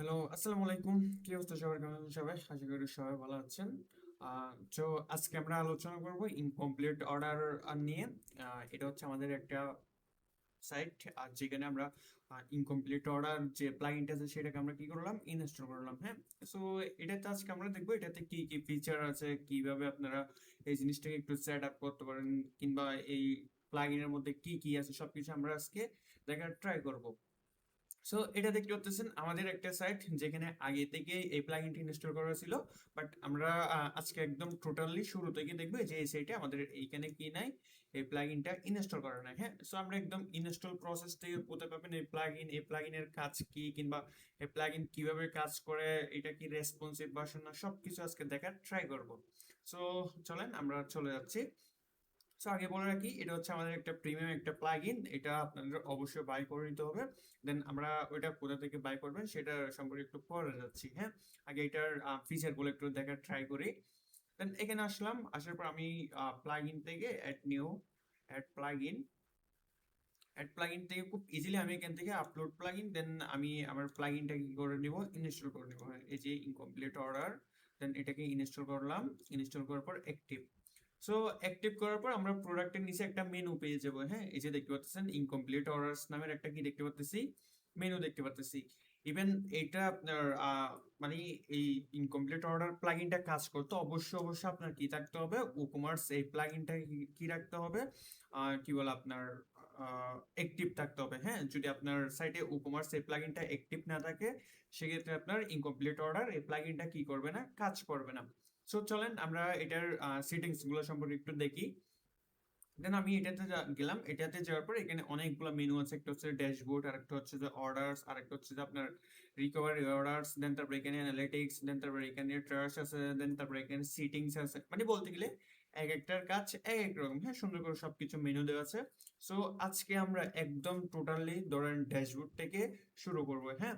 Hello, আসসালামু আলাইকুম। কি অবস্থা সবার? কেমন আছেন সবাই? আশা করি সবাই ভালো আছেন। তো আজকে আমরা আলোচনা করব ইনকমপ্লিট অর্ডার নিয়ে। এটা হচ্ছে আমাদের একটা সাইট, আর যেখানে আমরা ইনকমপ্লিট অর্ডার যে প্লাগইনটা আছে সেটাকে আমরা কি করলাম, ইনস্টল করলাম। হ্যাঁ, সো এটাতে আজকে আমরা দেখবো এটাতে কি কি ফিচার আছে, কিভাবে আপনারা এই জিনিসটাকে একটু সেট আপ করতে পারেন, কিংবা এই প্লাগইনের মধ্যে কি কি আছে সবকিছু আমরা আজকে দেখার ট্রাই করব। সো এটা দেখতে পাচ্ছেন আমাদের একটা সাইট যেখানে আগে থেকে এই প্লাগইনটি ইনস্টল করা ছিল। বাট আমরা আজকে একদম টোটালি শুরু থেকে দেখবো যে এই সাইটে আমাদের এইখানে কি নাই, এই প্লাগইনটা ইনস্টল করা নাই। হ্যাঁ, সো আমরা একদম ইনস্টল প্রসেস থেকে বলতে পারবেন এই প্লাগইনের কাজ কি, কিংবা এই প্লাগইন কিভাবে কাজ করে, এটা কি রেসপন্সিভ ভার্সন না, সবকিছু আজকে দেখার ট্রাই করব। সো চলেন আমরা চলে যাচ্ছি। সো আগে বলে রাখি, এটা হচ্ছে আমাদের একটা প্রিমিয়াম একটা প্লাগইন, এটা আপনাদের অবশ্যই বাই করে নিতে হবে। দেন আমরা ওইটা কোথা থেকে বাই করবেন সেটা সম্পর্কে একটু পরে যাচ্ছি। হ্যাঁ, আগে এটার ফিচার গুলো একটু দেখার ট্রাই করি। দেন এখানে আসলাম, আসার পর আমি প্লাগইন থেকে অ্যাড প্লাগইন থেকে খুব ইজিলি আমি এখান থেকে আপলোড প্লাগইন, দেন আমি আমার প্লাগইনটা কি করে নিব, ইনস্টল করে নিব। হ্যাঁ, এই যে ইনকমপ্লিট অর্ডার, দেন এটাকে ইনস্টল করলাম। ইনস্টল করার পর অ্যাক্টিভ। সো অ্যাক্টিভ করার পর আমরা প্রোডাক্টের নিচে একটা মেনু পেয়ে যাবো। হ্যাঁ, এই যে দেখতে পাচ্ছেন ইনকমপ্লিট অর্ডারস নামের একটা কি দেখতে পাচ্ছি, মেনু দেখতে পাচ্ছি। ইভেন এটা আপনার মানে এই ইনকমপ্লিট অর্ডার প্লাগইনটা কাজ করতে অবশ্যই আপনার কি থাকতে হবে, WooCommerce এই প্লাগইনটা কি রাখতে হবে, কি বলে আপনার অ্যাক্টিভ থাকতে হবে। হ্যাঁ, যদি আপনার সাইটে WooCommerce এই প্লাগইনটা অ্যাক্টিভ না থাকে, সেক্ষেত্রে আপনার ইনকমপ্লিট অর্ডার এই প্লাগইনটা কি করবে না, কাজ করবে না। সো চলেন আমরা এটার সেটিংস গুলো সম্পর্কে একটু দেখি। দেন আমি এটাতে গেলাম। এটাতে যাওয়ার পর এখানে অনেকগুলো মেনু আছে, একটা হচ্ছে ড্যাশবোর্ড, আর একটা হচ্ছে যে অর্ডারস, আর একটা হচ্ছে যে আপনার রিকভারি অর্ডারস, দেন তারপর এখানে অ্যানালিটিক্স, দেন তারপর এখানে ট্রাশ আছে, দেন তারপর এখানে সিটিংস আছে। মানে বলতে গেলে এক একটার কাজ এক এক রকম। হ্যাঁ, সুন্দর করে সবকিছু মেনু দেওয়া আছে। সো আজকে আমরা একদম টোটালি ধরেন ড্যাশবোর্ড থেকে শুরু করব। হ্যাঁ,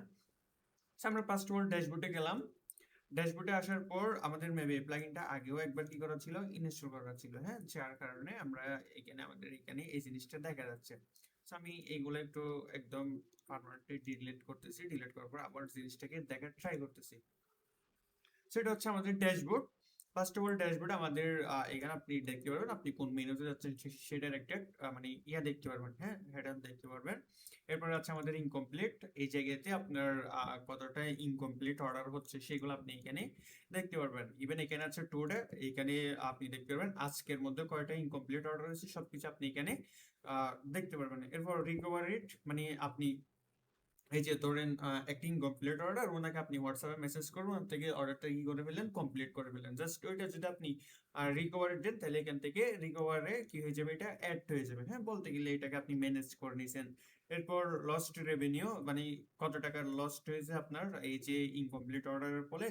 So আমরা ফার্স্ট অফ অল ড্যাশবোর্ডে গেলাম। ড্যাশবোর্ডে আসার পর আমাদের মেবি প্লাগইনটা আগেও একবার কি করা ছিল, ইনস্টল করা ছিল। হ্যাঁ, যার কারণে আমরা আমাদের এখানে এই জিনিসটা দেখা যাচ্ছে। তো আমি এইগুলো একটু একদম পার্মানেন্টলি ডিলিট করতেছি। ডিলিট করার পর আবার জিনিসটাকে দেখার ট্রাই করতেছি। সেটা হচ্ছে আমাদের ড্যাশবোর্ড। ফার্স্ট অফ অল ড্যাশবোর্ডে আমাদের এখানে আপনি দেখতে পারবেন আপনি কোন মেনুতে যাচ্ছেন সেটার একটা মানে দেখতে পারবেন। হ্যাঁ, হেডার দেখতে পারবেন। এরপর আছে আমাদের ইনকমপ্লিট। এই জায়গাতে আপনার কতটা ইনকমপ্লিট অর্ডার হচ্ছে সেগুলো আপনি এখানে দেখতে পারবেন। ইভেন এখানে আছে টুডে, এখানে আপনি দেখতে পারবেন আজকের মধ্যে কয়টা ইনকমপ্লিট অর্ডার হয়েছে সবকিছু আপনি এখানে দেখতে পারবেন। এরপর রিকভারি রেট, মানে আপনি এই যে ধরেন একটা ইনকমপ্লিট অর্ডার, ওনাকে আপনি হোয়াটসঅ্যাপে মেসেজ করবেন, ওর থেকে অর্ডারটা কি করে ফেললেন, কমপ্লিট করে ফেললেন। জাস্ট ওইটা যদি আপনি রিকভারি দেন, তাহলে এখান থেকে রিকভারে কি হয়ে যাবে, এটা অ্যাড হয়ে যাবে। হ্যাঁ, বলতে গেলে এটাকে আপনি ম্যানেজ করে নিছেন। এরপর লস্ট রেভিনিউ, মানে কত টাকা লস্ট হয়েছে আপনার এই যে ইনকমপ্লিট অর্ডারের ফলে,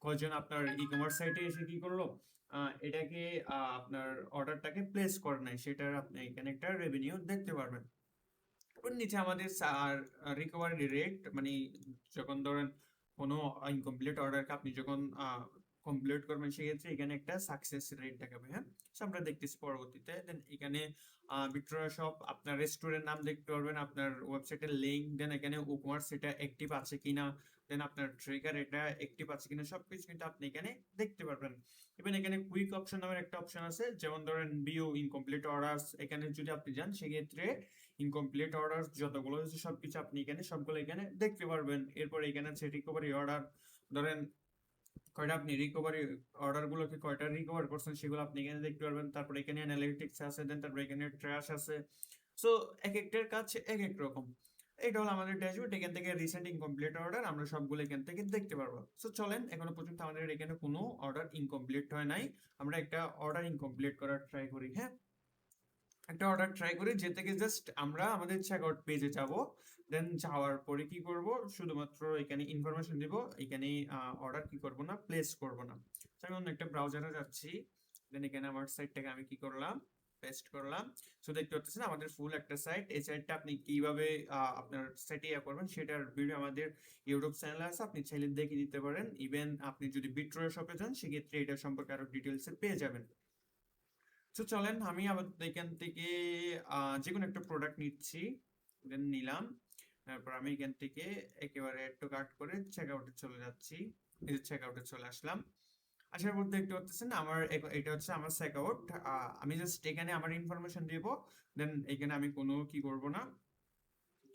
কয়জন আপনার ই কমার্স সাইটে এসে কি করলো, এটাকে আপনার অর্ডারটাকে প্লেস করে নাই, সেটার আপনি এখানে একটা রেভিনিউ দেখতে পারবেন। ওর নিচে আমাদের রিকভারি রেট, মানে যখন ধরেন কোনো ইনকমপ্লিট অর্ডারকে আপনি যখন কমপ্লিট করবেন, সেক্ষেত্রে এখানে একটা সাকসেস রেট দেখাবে। হ্যাঁ, So আমরা দেখতেছি পরবর্তীতে। দেন এখানে ভিক্টোরিয়া শপ, আপনার রেস্টুরেন্ট নাম দেখতে পারবেন, আপনার ওয়েবসাইটের লিঙ্ক, দেন এখানে উপমার্স এটা অ্যাক্টিভ আছে কিনা, দেন আপনার ট্রিগার এটা অ্যাক্টিভ আছে কিনা, সবকিছু কিন্তু আপনি এখানে দেখতে পারবেন। ইভেন এখানে কুইক অপশন নামের একটা অপশন আছে, যেমন ধরেন ভিউ ইনকমপ্লিট অর্ডারস, এখানে যদি আপনি যান সেক্ষেত্রে ইনকমপ্লিট অর্ডার যতগুলো হয়েছে সবকিছু আপনি এখানে সবগুলো এখানে দেখতে পারবেন। এরপর এখানে আছে রিকভারি অর্ডার, ধরেন কয়টা আপনি রিকভারি অর্ডার গুলোকে কয়টা রিকভার করছেন সেগুলো আপনি এখানে দেখতে পারবেন। তারপর এখানে অ্যানালিটিক্স আছে, দেন তারপর এখানে ট্র্যাশ আছে। সো এক একটার কাজ এক এক রকম। এটা হলো আমাদের ড্যাশবোর্ড। এখান থেকে রিসেন্ট ইনকমপ্লিট অর্ডার আমরা সবগুলো এখান থেকে দেখতে পারবো। সো চলেন, এখনো পর্যন্ত আমাদের এখানে কোনো অর্ডার ইনকমপ্লিট হয় নাই, আমরা একটা অর্ডার ইনকমপ্লিট করার ট্রাই করি। হ্যাঁ, একটা অর্ডার ট্রাই করি, যে থেকে জাস্ট আমরা আমাদের চেকআউট পেজে যাব। দেন যাওয়ার পরে কি করব, শুধুমাত্র এখানে ইনফরমেশন দিব, এখানে অর্ডার কি করব না, প্লেস করব না। তো আমি অন্য একটা ব্রাউজারে যাচ্ছি। দেন এখানে আমার সাইটটাকে আমি কি করলাম, পেস্ট করলাম। সো দেখতে পাচ্ছেন আমাদের ফুল একটা সাইট। এই সাইটটা আপনি কিভাবে আপনার সাইটে করবেন সেটার ভিডিও আমাদের ইউটিউব চ্যানেলে আছে, আপনি চাইলে দেখে নিতে পারেন। ইভেন আপনি যদি বিট্রো শপে যান সেক্ষেত্রে এটা সম্পর্কে আরো ডিটেলসে পেয়ে যাবেন। তো চলেন আমি আবার এখান থেকে যে কোনো একটা প্রোডাক্ট নিচ্ছি। দেন নিলাম। তারপর আমি এখান থেকে একেবারে একটু কাট করে চেক আউটে চলে যাচ্ছি। এই যে চেক আউটে চলে আসলাম। আসার পর দেখতে পাচ্ছেন আমার এটা হচ্ছে আমার চেক আউট। আমি জাস্ট এখানে আমার ইনফরমেশন দিব, দেন এখানে আমি কোনো কি করব না,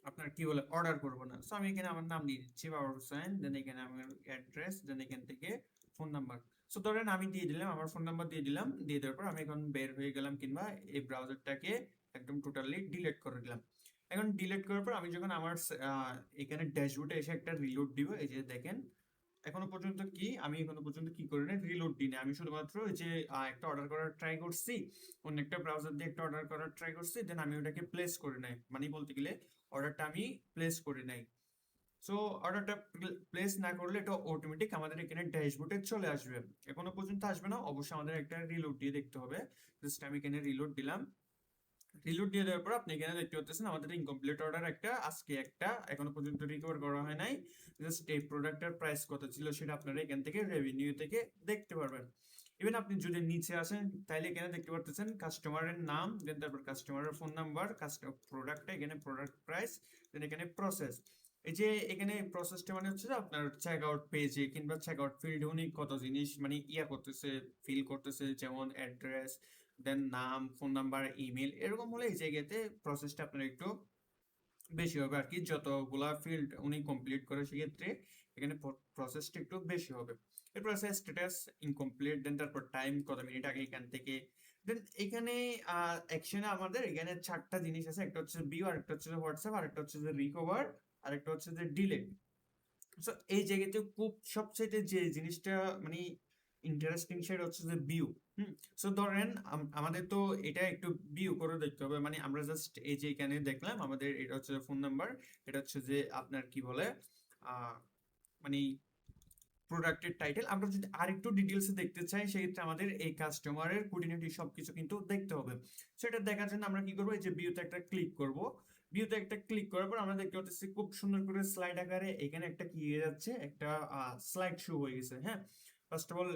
আপনার কি বলে অর্ডার করব না। সো আমি এখানে আমার নাম দিয়ে দিচ্ছি বাবর হোসেন, দেন এখানে আমার অ্যাড্রেস, দেন এখান থেকে ফোন নাম্বার। সো ধরেন আমি দিয়ে দিলাম আমার ফোন নাম্বার দিয়ে দিলাম, দিয়ে দেওয়ার পর আমি এখন বের হয়ে গেলাম, কিংবা এই ব্রাউজারটাকে একদম টোটালি ডিলিট করে দিলাম। এখন ডিলিট করার পর আমি যখন আমার এখানে ড্যাশবোর্ডে এসে একটা রিলোড দিব, এই যে দেখেন এখনো পর্যন্ত কি করি না, রিলোড দিই না। আমি শুধুমাত্র ওই যে একটা অর্ডার করার ট্রাই করছি, অন্য একটা ব্রাউজার দিয়ে একটা অর্ডার করার ট্রাই করছি, দেন আমি ওটাকে প্লেস করে নাই, মানে বলতে গেলে অর্ডারটা আমি প্লেস করে নাই। সো অর্ডারটা প্লেস না করলে এটা অটোমেটিক আমাদের এখানে ড্যাশবোর্ডে চলে আসবে। এখনো পর্যন্ত আসবে না, অবশ্যই আমাদের একটা রিলোড দিয়ে দেখতে হবে। জাস্ট আমি এখানে রিলোড দিলাম। রিলোড দিয়ে দেওয়ার পর আপনি এখানে দেখতে পাচ্ছেন আমাদের ইনকমপ্লিট অর্ডার একটা আজকে একটা এখনো পর্যন্ত রিকভার করা হয় নাই। জাস্ট এই প্রোডাক্টের প্রাইস কত ছিল সেটা আপনারা এখান থেকে রেভিনিউ থেকে দেখতে পারবেন। ইভেন আপনি যদি নিচে আসেন তাহলে এখানে দেখতে পারতেছেন কাস্টমারের নাম, দেন তারপর কাস্টমারের ফোন নাম্বার, প্রোডাক্টটা এখানে প্রোডাক্ট প্রাইস, দেন এখানে প্রসেস। এই যে এখানে প্রসেসটা মানে হচ্ছে যে আপনার চেক আউট পেজে কিংবা চেক আউট ফিল্ডে উনি কত জিনিস মানে করতেছে, ফিল করতেছে, যেমন অ্যাড্রেস, দেন নাম, ফোন নাম্বার, ইমেল, এরকম হলে এই জায়গাতে প্রসেসটা আপনার একটু বেশি হবে আর কি। যতগুলা ফিল্ড উনি কমপ্লিট করে সেক্ষেত্রে এখানে প্রসেসটা একটু বেশি হবে। এরপর আছে স্ট্যাটাস ইনকমপ্লিট, দেন তারপর টাইম কত মিনিট আগে এখান থেকে। দেন এখানে অ্যাকশনে আমাদের এখানে 4টা জিনিস আছে, একটা হচ্ছে ভিউ, আরেকটা হচ্ছে হোয়াটসঅ্যাপ, আরেকটা হচ্ছে যে রিকভার, আরেকটা হচ্ছে যে ডিলে। সো এই জায়গাতে খুব সবচেয়ে যে জিনিসটা মানে ইন্টারেস্টিং সেটা হচ্ছে যে ভিউ। সো ধরেন আমাদের তো এটা একটু ভিউ করে দেখতে হবে, মানে আমরা জাস্ট এই যে এখানে দেখলাম আমাদের এটা হচ্ছে ফোন নাম্বার, এটা হচ্ছে যে আপনার কি বলে আহ মানে প্রোডাক্টের টাইটেল। আমরা যদি আরেকটু ডিটেলসে দেখতে চাই সেক্ষেত্রে আমাদের এই কাস্টমারের কোঅর্ডিনেটর সবকিছু কিন্তু দেখতে হবে। সেটা দেখার জন্য আমরা কি করবো, এই যে ভিউতে একটা ক্লিক করব। ভিউতে একটা ক্লিক করার পর আমরা দেখতে পাচ্ছি খুব সুন্দর করে স্লাইড আকারে এখানে একটা কি হয়ে যাচ্ছে, একটা স্লাইড শো হয়ে গেছে। হ্যাঁ, ফার্স্ট অফ অল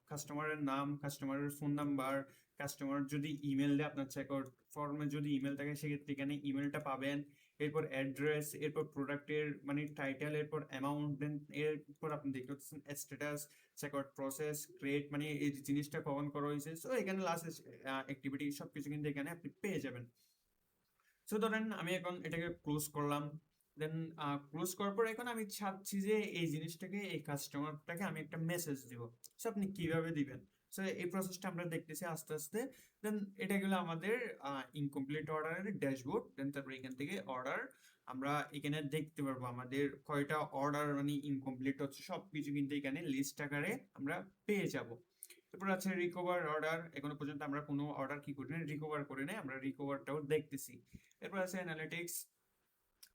কাস্টমারের নাম, কাস্টমারের ফোন নাম্বার, কাস্টমার যদি ইমেল দেয় আপনার চেকআউট ফর্মে যদি ইমেল থাকে সেক্ষেত্রে এখানে ইমেলটা পাবেন। এরপর অ্যাড্রেস, এরপর প্রোডাক্টের মানে টাইটেল, এরপর অ্যামাউন্ট, দেন এরপর আপনি দেখতে পাচ্ছেন স্ট্যাটাস, চেকআউট প্রসেস, ক্রিয়েট, মানে এই জিনিসটা কখন করা হয়েছে। সো এখানে লাস্ট অ্যাক্টিভিটি সবকিছু কিন্তু এখানে আপনি পেয়ে যাবেন। সো ধরেন আমি এখন এটাকে ক্লোজ করলাম, দেন ক্লোজ করার পর এখন আমি চাচ্ছি যে এই জিনিসটাকে এই কাস্টমারটাকে আমি একটা মেসেজ দিব। সো আপনি কিভাবে দিবেন, সো এই প্রসেসটা আমরা দেখতেছি আস্তে আস্তে। দেন এটা গেলো আমাদের ইনকমপ্লিট অর্ডারের ড্যাশবোর্ড। দেন তারপর এখান থেকে অর্ডার আমরা এখানে দেখতে পারবো আমাদের কয়টা অর্ডার মানে ইনকমপ্লিট হচ্ছে, সবকিছু কিন্তু এখানে লিস্ট আকারে আমরা পেয়ে যাব। এরপর আছে রিকভার অর্ডার, এখনো পর্যন্ত আমরা কোনো অর্ডার কি করি না, রিকভার করে নাই, আমরা রিকভারটাও দেখতেছি। এরপর আছে অ্যানালিটিক্স,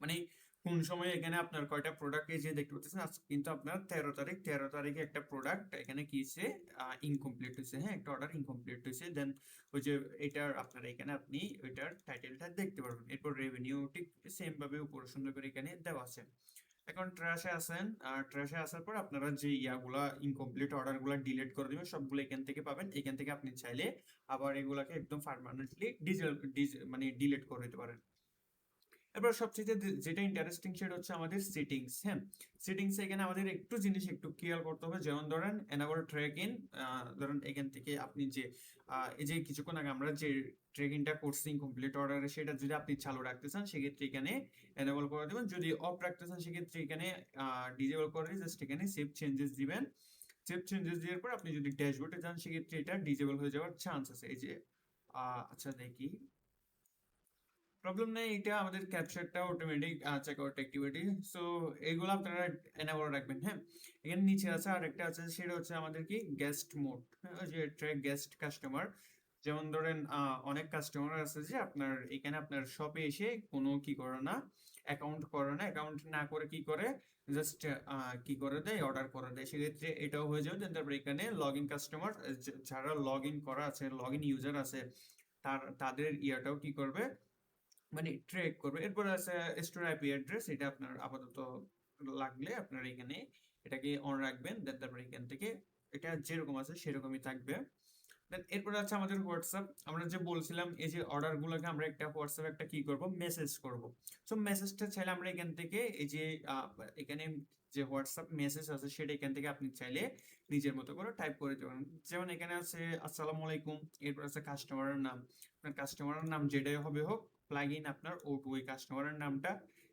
মানে কোন সময় এখানে আপনার কয়টা প্রোডাক্ট এই যে দেখতে পাচ্ছেন আজকে কিন্তু আপনার 13 তারিখ, 13 তারিখে একটা প্রোডাক্ট এখানে কি হয়েছে ইনকমপ্লিট হয়েছে। হ্যাঁ, একটা অর্ডার ইনকমপ্লিট হয়েছে। দেন ওই যে এটার আপনার এখানে আপনি ওইটার টাইটেলটা দেখতে পারবেন। এরপর রেভিনিউ ঠিক সেম ভাবে উপরে সুন্দর করে এখানে দেওয়া আছে। এখন ট্র্যাশে আসেন, আর ট্র্যাশে আসার পর আপনারা যে ইয়াগুলা ইনকমপ্লিট অর্ডার গুলা ডিলিট করে দিবেন সবগুলো এখান থেকে পাবেন। এখান থেকে আপনি চাইলে আবার এগুলাকে একদম পার্মানেন্টলি মানে ডিলিট করে দিতে পারেন। এবার সবচেয়ে যেটা ইন্টারেস্টিং সেটা হচ্ছে আমাদের সেটিংস। হ্যাঁ, সেটিংস এখানে আমাদের একটু জিনিস একটু খেয়াল করতে হবে। যেমন ধরেন এনেবল ট্র্যাক ইন, ধরেন এখান থেকে আপনি যে এই যে কিছুক্ষণ আগে আমরা যে ট্র্যাকিংটা করছি কমপ্লিট অর্ডারে, সেটা যদি আপনি চালু রাখতে চান সেক্ষেত্রে এখানে এনেবল করে দেবেন। যদি অফ রাখতে চান সেক্ষেত্রে এখানে ডিজেবল করে জাস্ট এখানে সেভ চেঞ্জেস দিবেন। সেভ চেঞ্জেস দেওয়ার পর আপনি যদি ড্যাশবোর্ডে যান সেক্ষেত্রে এটা ডিজেবল হয়ে যাওয়ার চান্স আছে। এই যে আচ্ছা দেখি, প্রবলেম নেই, এটা আমাদের ক্যাপচারটা অটোমেটিক চেকআউট অ্যাক্টিভিটি। সো এইগুলো আপনারা এনেবল রাখবেন। হ্যাঁ, এখানে নিচে আছে আর একটা আছে, সেটা হচ্ছে আমাদের কি গেস্ট মোড, ওই যে ট্র্যাক গেস্ট কাস্টমার। যেমন ধরেন অনেক কাস্টমার আছে যে আপনার এখানে আপনার শপে এসে কোনো কি করে না, অ্যাকাউন্ট করে না, অ্যাকাউন্ট না করে কি করে জাস্ট কি করে দেয়, অর্ডার করে দেয়। সেক্ষেত্রে এটাও হয়ে যাবে। দেন তারপর এখানে লগ ইন কাস্টমার, যারা লগ ইন করা আছে, লগ ইন ইউজার আছে, তাদের ইয়াটাও কি করবে মানে ট্র্যাক করবে। এরপর আছে স্টোর আইপি অ্যাড্রেস, এটা আপনার আপাতত লাগলে আপনার এখানে এটাকে অন রাখবেন। দেন তারপর এখান থেকে এটা যেরকম আছে সেরকমই থাকবে। দেন এরপরে আছে আমাদের হোয়াটসঅ্যাপ। আমরা যে বলছিলাম এই যে অর্ডার গুলোকে আমরা একটা হোয়াটসঅ্যাপ একটা কি করব, মেসেজ করব। সো মেসেজটা চাইলে আমরা এখান থেকে এই যে এখানে যে হোয়াটসঅ্যাপ মেসেজ আছে সেটা এখান থেকে আপনি চাইলে নিজের মতো করে টাইপ করে দেবেন। যেমন এখানে আছে আসসালামু আলাইকুম, এরপর আছে কাস্টমারের নাম। আপনার কাস্টমারের নাম যেটাই হবে হোক, প্লাগইন আপনার ওই কাস্টমারের নামটা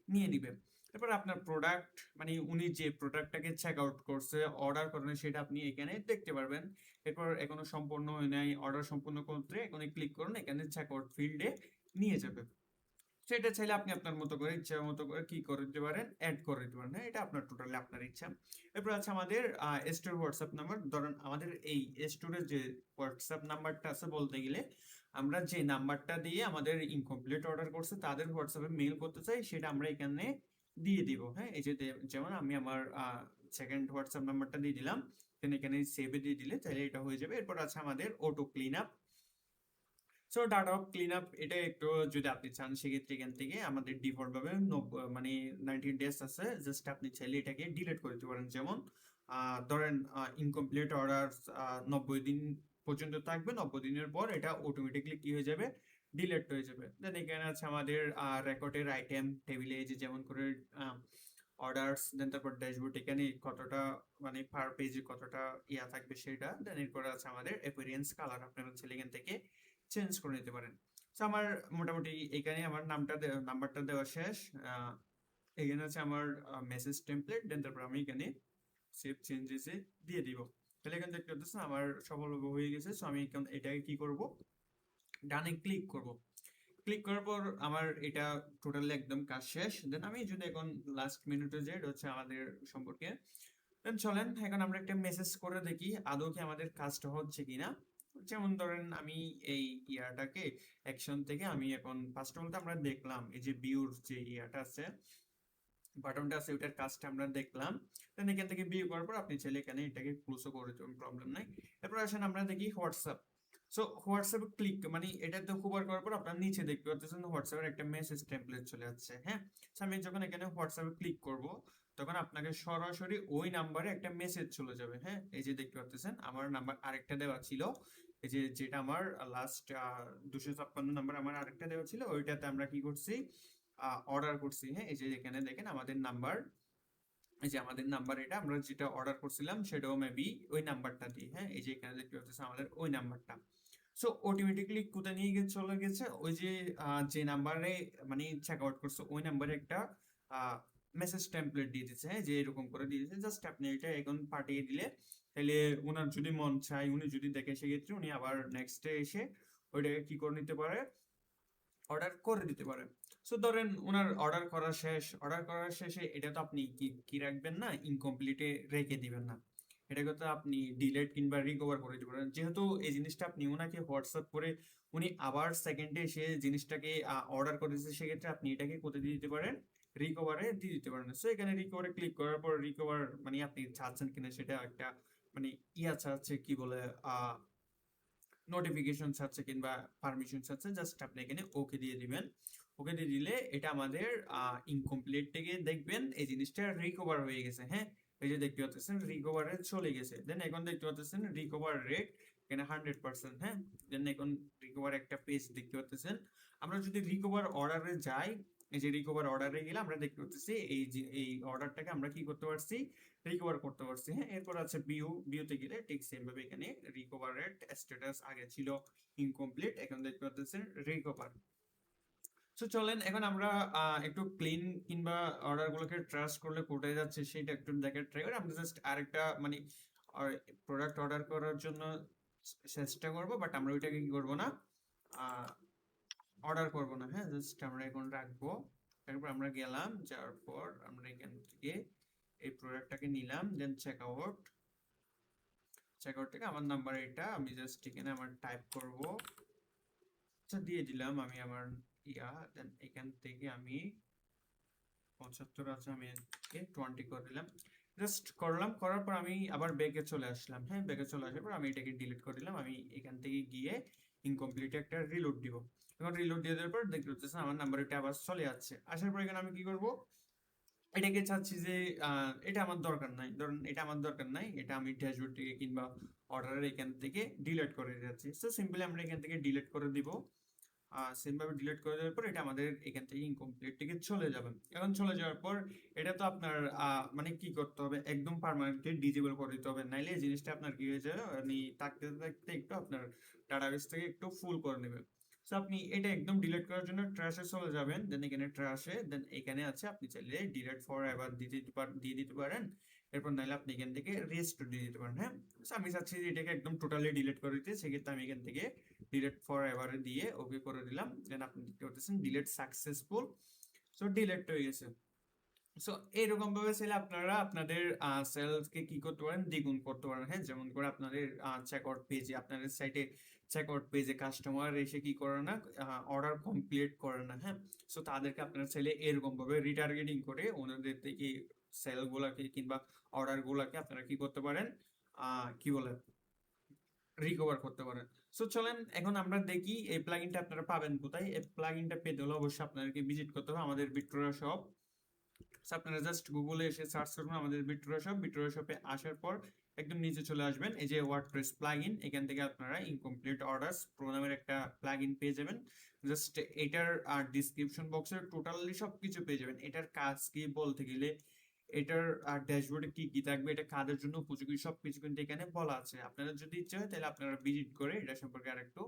নিয়ে নিবে। এরপর আপনার প্রোডাক্ট, মানে উনি যে প্রোডাক্টটাকে চেক আউট করছে, অর্ডার করেন, সেটা আপনি এখানে দেখতে পারবেন। এরপর এখনো সম্পূর্ণ হয় নাই, অর্ডার সম্পূর্ণ করতে এখানে ক্লিক করুন, এখানে চেক আউট ফিল্ডে নিয়ে যাবে। সেটা চাইলে আপনি আপনার মতো করে ইচ্ছা মতো করে কি করে দিতে পারেন, অ্যাড করে দিতে পারেন। হ্যাঁ, এটা আপনার টোটালি আপনার ইচ্ছা। এরপর আছে আমাদের স্টোর হোয়াটসঅ্যাপ নাম্বার। ধরেন আমাদের এই স্টোরের যে হোয়াটসঅ্যাপ নাম্বারটা আছে, বলতে গেলে আমরা যে নাম্বারটা দিয়ে আমাদের ইনকমপ্লিট অর্ডার করছে তাদের হোয়াটসঅ্যাপে মেইল করতে চাই, সেটা আমরা এখানে দিয়ে দিব। হ্যাঁ, এই যে যেমন আমি আমার সেকেন্ড হোয়াটসঅ্যাপ নাম্বারটা দিয়ে দিলাম, দেন এখানে সেভে দিয়ে দিলে তাহলে এটা হয়ে যাবে। এরপর আছে আমাদের auto clean up. So data off clean up, এটা একটু যদি আপনি চান সেক্ষেত্রে এখান থেকে আমাদের ডিফল্ট ভাবে মানে 90 ডেজ আছে, জাস্ট আপনি চাইলে এটাকে ডিলিট করে দিতে পারেন। যেমন ধরেন ইনকমপ্লিট অর্ডার 90 দিন পর্যন্ত থাকবে, 90 দিনের পর এটা অটোমেটিকলি কি হয়ে যাবে, ডিলিট হয়ে যাবে। দেন এখানে আছে আমাদের রেকর্ডের আইটেম টেবিলে, এই যে যেমন করে অর্ডারস, দেন তারপর ড্যাশবোর্ড, এখানে কতটা মানে পার পেজে কতটা ইয়া থাকবে সেটা। দেন এরপর আছে আমাদের অ্যাপিয়ারেন্স কালার, আপনারা চাইলে এখান থেকে চেঞ্জ করে নিতে পারেন। তো আমার মোটামুটি এখানে আমার নাম্বারটা দেওয়া শেষ। এখানে আছে আমার মেসেজ টেমপ্লেট, দেন তারপর আমি এখানে সেভ চেঞ্জেসে দিয়ে দিব। তাহলে এখানে দেখতে পাচ্ছেন আমার সফলভাবে হয়ে গেছে। সো আমি এখন এটাকে কি করব, ডানে ক্লিক করব। ক্লিক করার পর আমার এটা টোটালি একদম কাজ শেষ। দেন আমি যদি এখন লাস্ট মিনিটে যাই, এটা হচ্ছে আমাদের সম্পর্কে। দেন চলেন এখন আমরা একটা মেসেজ করে দেখি আদৌ কি আমাদের কাজটা হচ্ছে কিনা। যেমন ধরেন আমি এই ইয়াটাকে অ্যাকশন থেকে আমি এখন ফার্স্ট অফ অল আমরা দেখলাম এই যে ভিউর যে ইয়াটা আছে, বাটনটা আছে, ওটার কাজটা আমরা দেখলাম। দেন এখান থেকে ভিউ করার পর আপনি চাইলে এখানে এটাকে ক্লোজও করে দেবেন, প্রবলেম নাই। এরপর আসেন আমরা দেখি হোয়াটসঅ্যাপ। সো হোয়াটসঅ্যাপে ক্লিক মানে এটাতে হোভার করার পর আপনার নিচে দেখতে পাচ্ছেন হোয়াটসঅ্যাপের একটা মেসেজ টেমপ্লেট চলে যাচ্ছে। হ্যাঁ, so আমি যখন এখানে হোয়াটসঅ্যাপে ক্লিক করব তখন আপনাকে সরাসরি ওই নাম্বারে একটা মেসেজ চলে যাবে। হ্যাঁ, এই যে দেখতে পাচ্ছেন আমার নাম্বার আরেকটা দেওয়া ছিল, এই যে যেটা আমার লাস্ট 256 নাম্বার আমার আরেকটা দেওয়া ছিল, ওইটাতে আমরা কি করছি, অর্ডার করছি। হ্যাঁ, এই যে এখানে দেখেন আমাদের নাম্বার, এই যে আমাদের নাম্বার, এটা আমরা যেটা অর্ডার করছিলাম সেটাও মেবি ওই নাম্বারটা দিয়ে। হ্যাঁ, এই যে এখানে দেখতে পাচ্ছেন আমাদের ওই নাম্বারটা। সো অটোমেটিকলি কোথায় নিয়ে গিয়ে চলে গেছে, ওই যে যে নাম্বারে মানে চেক আউট করছে ওই নাম্বারে একটা মেসেজ টেমপ্লেট দিয়ে দিচ্ছে। হ্যাঁ, যে এরকম করে দিয়ে দিচ্ছে, জাস্ট আপনি এটা এখন পাঠিয়ে দিলে তাহলে ওনার যদি মন চায়, উনি যদি দেখে, সেক্ষেত্রে উনি আবার নেক্সট ডে এসে ওইটাকে কি করে নিতে পারে, অর্ডার করে দিতে পারে। সো ধরেন ওনার অর্ডার করার শেষে এটা তো আপনি কি কি রাখবেন না, ইনকমপ্লিটে রেখে দিবেন না, এটাকে তো আপনি ডিলেট কিংবা রিকভার করে দিতে পারেন। যেহেতু এই জিনিসটা আপনি ওনাকে হোয়াটসঅ্যাপ করে উনি আবার সেকেন্ডে এসে জিনিসটাকে অর্ডার করেছে, সেক্ষেত্রে আপনি এটাকে কোথায় দিয়ে দিতে পারেন, রিকভারে দিয়ে দিতে পারেন। সো এখানে রিকভারে ক্লিক করার পর রিকভার মানে আপনি চাচ্ছেন কিনা সেটা একটা মানে ইয়া চাচ্ছে, কি বলে নোটিফিকেশন চাচ্ছে কিংবা পারমিশন চাচ্ছে, জাস্ট আপনি এখানে ওকে দিয়ে দিবেন। ওকে দিয়ে দিলে এটা আমাদের ইনকমপ্লিট থেকে দেখবেন এই জিনিসটা রিকভার হয়ে গেছে। হ্যাঁ, এই যে দেখতে পাচ্ছেন রিকভারে চলে গেছে। দেন এখন দেখতে পাচ্ছেন রিকভার রেট এখানে 100%। হ্যাঁ, দেন এখন রিকভার একটা পেজ দেখতে পাচ্ছেন। আমরা যদি রিকভার অর্ডারে যাই, এই যে রিকভার অর্ডারে গেলে আমরা দেখতে পাচ্ছি এই যে এই অর্ডারটাকে আমরা কি করতে পারছি, রিকভার করতে পারছি। হ্যাঁ, এরপর আছে ভিউতে গেলে ঠিক সেম ভাবে এখানে রিকভার রেট স্ট্যাটাস আগে ছিল ইনকমপ্লিট, এখন দেখতে পাচ্ছেন রিকভার। সো চলেন এখন আমরা একটু ক্লিন কিংবা অর্ডার গুলোকে ট্রাস্ট করলে কোথায় যাচ্ছে সেটা একটু দেখার ট্রাই করি। আমরা জাস্ট আরেকটা মানে প্রোডাক্ট অর্ডার করার জন্য চেষ্টা করবো, বাট আমরা ওইটাকে কি করবো না, অর্ডার করবো না। হ্যাঁ, জাস্ট আমরা এখন রাখবো। তারপর আমরা গেলাম, যাওয়ার পর আমরা এখান থেকে এই প্রোডাক্টটাকে নিলাম, দেন চেকআউট থেকে আমার নাম্বার এটা আমি জাস্ট এখানে আমার টাইপ করব, আচ্ছা দিয়ে দিলাম আমি আমার দেন এখান থেকে আমি 75 আছে, আমি 20 করে দিলাম, জাস্ট করলাম। করার পর আমি আবার ব্যাকে চলে আসলাম। হ্যাঁ, ব্যাকে চলে আসার পর আমি এটাকে ডিলিট করে দিলাম। আমি এখান থেকে গিয়ে ইনকমপ্লিট একটা রিলোড দিব। এখন রিলোড দিয়ে দেওয়ার পর দেখতে পাচ্ছেন আমার নাম্বার এটা আবার চলে যাচ্ছে। আসার পর এখানে আমি কি করব, এটাকে চাচ্ছি যে এটা আমার দরকার নাই, ধরুন এটা আমার দরকার নাই, এটা আমি ড্যাশবোর্ড থেকে কিংবা অর্ডারের এখান থেকে ডিলিট করে যাচ্ছি। সো সিম্পলি আমরা এখান থেকে ডিলিট করে দিব। সেম ভাবে ডিলিট করে দেওয়ার পর এটা আমাদের এখান থেকে ইনকমপ্লিট থেকে চলে যাবে। এখন চলে যাওয়ার পর এটা তো আপনার মানে কি করতে হবে, একদম পার্মানেন্টলি ডিজেবল করে দিতে হবে, নাইলে এই জিনিসটা আপনার কি হয়ে যাবে, মানে থাকতে থাকতে একটু আপনার ডাটাবেস থেকে একটু ফুল করে নেবে। সো আপনি এটা একদম ডিলিট করার জন্য ট্র্যাশে চলে যাবেন, দেন এখানে ট্র্যাশে, দেন এখানে আছে আপনি চাইলে ডিলিট ফর এভার দিয়ে দিতে পারেন। এরপর নাইলে আপনি এখান থেকে রেস্টোর দিয়ে দিতে পারেন। হ্যাঁ, সো আমি চাচ্ছি যে এটাকে একদম টোটালি ডিলিট করে দিতে, সেক্ষেত্রে আমি এখান থেকে ডিলিট ফর এভারে দিয়ে ওকে করে দিলাম। দেন আপনি দেখতে পাচ্ছেন ডিলিট সাকসেসফুল। সো ডিলিট হয়ে গেছে। সো এইরকম ভাবে চাইলে আপনারা আপনাদের সেলসকে কি করতে পারেন, দ্বিগুণ করতে পারেন। হ্যাঁ, যেমন করে আপনাদের চেকআউট পেজে, আপনাদের সাইটে চেকআউট পেজে কাস্টমার এসে কি করে না, অর্ডার কমপ্লিট করে না। হ্যাঁ, সো তাদেরকে আপনারা চাইলে এরকম ভাবে রিটার্গেটিং করে ওনাদের থেকে সেল গুলাকে কিংবা অর্ডার গুলাকে আপনারা কি করতে পারেন, কি বলে, রিকভার করতে পারেন। সো চলেন এখন আমরা দেখি এই প্লাগইনটা আপনারা পাবেন কোথায়। এই প্লাগইনটা পেতে হলে অবশ্যই আপনাদেরকে ভিজিট করতে হবে আমাদের বিট্টোরা শপ। আপনারা জাস্ট গুগলে এসে সার্চ করবেন আমাদের বিট্টোরা শপ। বিট্টোরা শপে আসার পর একদম নিচে চলে আসবেন, এই যে ওয়ার্ডপ্রেস প্লাগইন, এখান থেকে আপনারা ইনকমপ্লিট অর্ডার্স প্রো নামের একটা প্লাগইন পেয়ে যাবেন। জাস্ট এটার ডিসক্রিপশন বক্সে টোটালি সবকিছু পেয়ে যাবেন। এটার কাজ কি বলতে গেলে, এটার ড্যাশবোর্ডে কি কি থাকবে, এটা কাদের জন্য উপযোগী, সবকিছু কিন্তু এখানে বলা আছে। আপনাদের যদি ইচ্ছে হয় তাহলে আপনারা ভিজিট করে এটা সম্পর্কে আরেকটু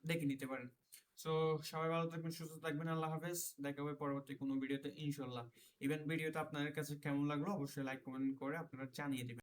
দেখে নিতে পারেন। সো সবাই ভালো থাকবেন, সুস্থ থাকবেন, আল্লাহ হাফেজ। দেখা হবে পরবর্তী কোনো ভিডিওতে ইনশাল্লাহ। ইভেন ভিডিওটা আপনাদের কাছে কেমন লাগলো অবশ্যই লাইক কমেন্ট করে আপনারা জানিয়ে দিবেন।